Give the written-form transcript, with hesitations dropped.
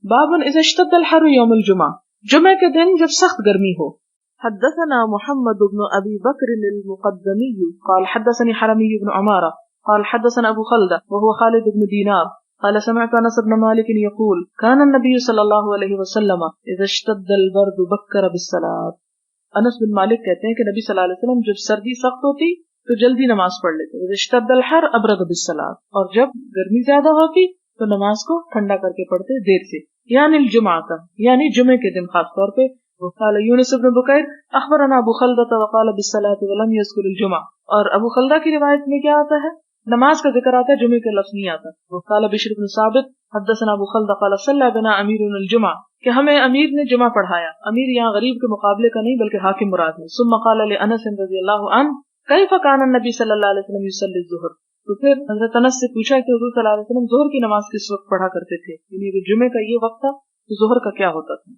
باب اذا اشتد الحر يوم الجمعہ، جمعہ کے دن جب سخت گرمی ہو۔ حدثنا محمد بن ابی بکر المقدمی قال حدثني حرمي بن عمارة قال حدثنا ابو خلدة وهو خالد بن دینار قال سمعت انس بن مالك يقول كان النبي صلی اللہ علیہ وسلم اذا اشتد البرد بكر بالصلاة۔ انس بن مالک کہتے ہیں کہ نبی صلی اللہ علیہ وسلم جب سردی سخت ہوتی تو جلدی نماز پڑھ لیتے، اذا اشتد الحر ابرد بالصلاة، اور جب گرمی زیادہ ہوتی تو نماز کو ٹھنڈا کر کے پڑھتے دیر سے، یعنی الجمعہ کا، یعنی جمعے کے دن خاص طور پہ۔ وقال یونس بن بکیر اخبرنا ابو خلدہ وقال بالصلاة ولم يذكر الجمعہ، اور ابو خلدہ کی روایت میں کیا آتا ہے؟ نماز کا ذکر آتا ہے، جمعے کا لفظ نہیں آتا۔ وقال بشر بن ثابت حدثنا ابو خلدہ قال صلى بنا امیر الجمعہ، کہ ہمیں امیر نے جمعہ پڑھایا۔ امیر یہاں غریب کے مقابلے کا نہیں بلکہ حاکم مراد ہے۔ ثم قال لانس رضی اللہ عنہ کیف کان النبی صلی اللہ علیہ وسلم یصلی الظہر، تو پھر حضرت انس سے پوچھا کہ حضور صلی اللہ علیہ وسلم ظہر کی نماز کس وقت پڑھا کرتے تھے، یعنی اگر جمعے کا یہ وقت تھا تو ظہر کا کیا ہوتا تھا؟